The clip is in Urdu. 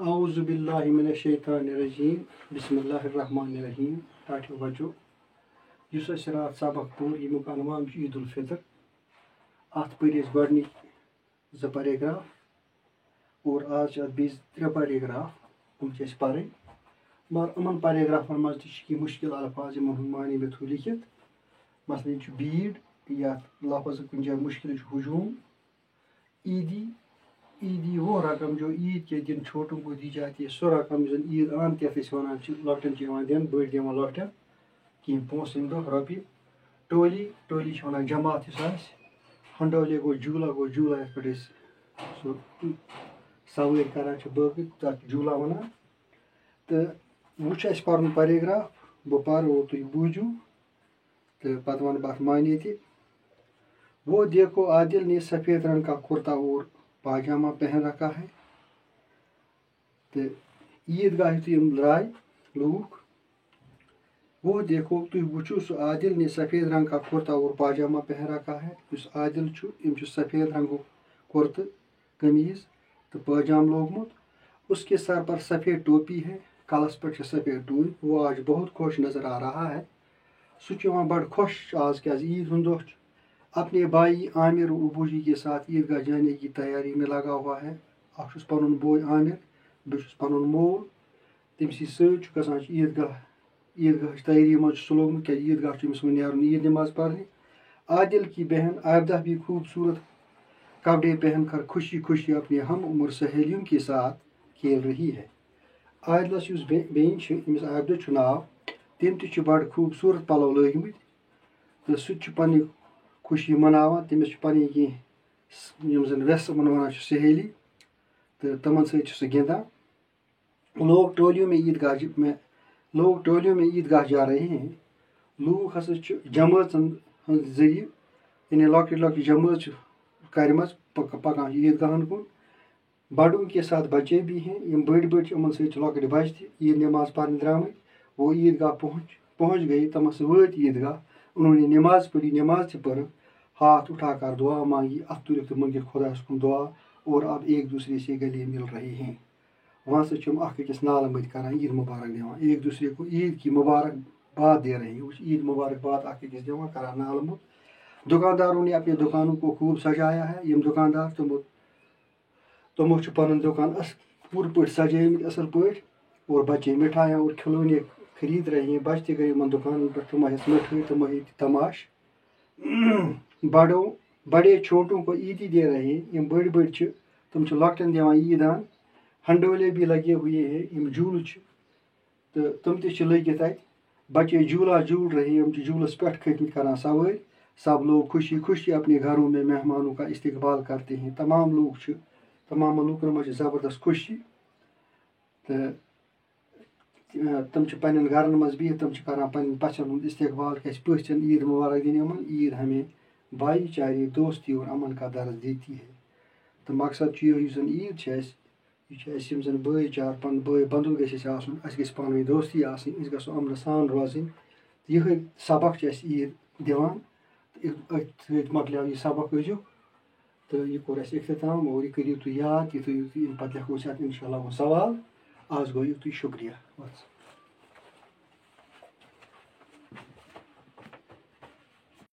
اعوذ باللہ من الشیطان الرجیم بسم اللہ الرحمن الرحیم ٹاٹھو بچو اس رات سبق پور یمیک عنوان عید الفطر ات پھر گۄڈنِکۍ 2 پیراگراف اور آز ات بیٚیہِ 3 پیراگراف پڑھیں مگر یمن پیراگرافن مز تہ مشکل الفاظ یمن ہُنٛد معنی مےٚ تھوٚو لیکھِتھ مثلاً بیٖڑ یتھ لفظ کُنہِ جایہِ مشکل ہجوم عیدی وہ رقم جو عید کے دن چھوٹوں کو دی جاتی ہے سو رقم زن عید عام یتھ أسۍ ونان چھِ لۄکٹٮ۪ن چھِ یِوان دِنہٕ بٔڑۍ دِوان لۄکٹٮ۪ن کینٛہہ پونٛسہٕ ییٚمہِ دۄہ رۄپیہِ ٹولی چھِ ونان جماعت یُس آسہِ ہنڈولے گوٚو جوٗلا یتھ پٮ۪ٹھ أسۍ سُہ سوٲرۍ کران چھِ باقٕے تتھ چھِ جوٗلا ونان تہٕ وۄنۍ چھُ اَسہِ پرُن پیراگراف بہٕ پرٕ اور تُہۍ بوٗزِو تہٕ پتہٕ ونہٕ بہٕ اتھ معنی تہِ وہ دیکھو عادل نے سفید رنگ کا کرتا اور پاجامہ پہن رکھا ہے تو عیدگاہ یم درائے لوگ وہ دیکھو تھی وچھو سو عادل نے سفید رنگ کا کرتا اور پاجامہ پہن رکھا ہے اس عادل یم سفید رنگ کرتہ قمیض تو پاجام لوگمت اس کے سر پر سفید ٹوپی ہے کلس پر سفید ٹوپی وہ آج بہت خوش نظر آ رہا ہے سہ بڑ خوش آج کیا عید ہند دہ اپنے بھائی عامر و ابو جی کے ساتھ عیدگاہ جانے کی تیاری میں لگا ہوا ہے اخ پن بوے عامر بیس پن مول تم ست گھان عیدگاہ تیاری مز لوگمت کہ عیدگاہ تمس نیرن عید نماز پڑھنے عادل کی بہن عابدہ بھی خوبصورت کپڑے پہن کر خوشی خوشی اپنے ہم عمر سہیلیوں کے ساتھ کھیل رہی ہے عادلس اس بین امس عابدہ ناو تم تہ بڑ خوبصورت پلو لگمت تو سہ پنہ خوشی مناوان تمس پنٕنۍ کینٛہہ یِم زن ویسہٕ یِمن ونان چھِ سہیلی تہٕ تمن سۭتۍ چھُ سُہ گِنٛدان لوگ ٹولیوں میں عیدگاہ جا رہے ہیں لوگ ہسا چھِ جمٲژن ہٕنٛدۍ ذٔریعہٕ یعنی لۄکٕٹۍ لۄکٕٹۍ جمٲژ چھِ کرِمژ پکان چھِ عیدگاہن کُن بڑوں کے ساتھ بچے بھی ہیں یم بٔڑۍ بٔڑۍ چھِ یِمن سۭتۍ چھِ لۄکٕٹۍ بچہِ تہِ عید نماز پرنہِ درٛامٕتۍ وہ عیدگاہ پہنچ گئی تمن سۭتۍ وٲتۍ عیدگاہ انہوں نے نماز پڑھی نماز سے پڑھ ہاتھ اٹھا کر دعا مانگی اتھ تلک تو منگت خدا کن دعا اور اب ایک دوسرے سے گلے مل رہے ہیں وہاں سے ہم اخ أکِس نالہ مت کران عید مبارک دِوان ایک دوسرے کو عید کی مبارک باد دے رہے ہیں عید مبارک باد اخ أکِس دِوان کران نالہ مت دکانداروں نے اپنے دکانوں کو خوب سجایا ہے یم دکاندار تمو پن دکان پورٕ پٲٹھۍ سجٲیمٕتۍ اصل پٲٹھۍ اور بچے مٹھایاں اور کھلونے خرید رہے ہیں بچ تہ گئے یمن دکانن پہ تم ٲسۍ مٹھٲے تم ٲسۍ تماش بڑے چھوٹوں کو عیدی دے رہے ہیں یم بڑی بڑی چھ تم چھ لۄکٹٮ۪ن دِوان عیدان ہنڈولے بھی لگے ہوئے ہیں یم جھوٗلہٕ چھِ تہٕ تم تہ چھ لٔگِتھ اتہِ بچے جھولا جھول رہے ہیں یم چھ جھوٗلس پٮ۪ٹھ کھٔتمٕتۍ کران سوٲرۍ سب لوگ خوشی خوشی اپنے گھروں میں مہمانوں کا استقبال کرتے ہیں تمام لوگن مجھ زبردست خوشی تم چھ پنن گھرن مز بہت تم چھ کران پنن پژھن ہند استقبال کیازِ پٔژھۍ عید مبارک دِنۍ یمن عید ہمیں بھائی چارے دوستی اور امن کا درس دیتی ہے تو مقصد چھُ یُس زن عید چھِ اَسہِ یہِ چھِ اَسہِ یِم زن بٲے چار پن بٲے بندُل گژھِ اَسہِ آسُن اَسہِ گژھِ پانہٕ ؤنۍ دوستی آسٕنۍ أسۍ گژھو امنہٕ سان روزٕنۍ یِہوٚے سبق چھِ اَسہِ عید دِوان تہٕ أتھۍ سۭتۍ مۄکلیو یہِ سبق أزیُک تہٕ یہِ کوٚر اَسہِ اختتام اور یہِ کٔرِو تُہۍ یاد یہِ تھٲیِو تُہۍ اَمہِ پتہٕ لیکھو أسۍ اتھ انشاء اللہ سوال آز گوٚو یُتُے شُکریہ بس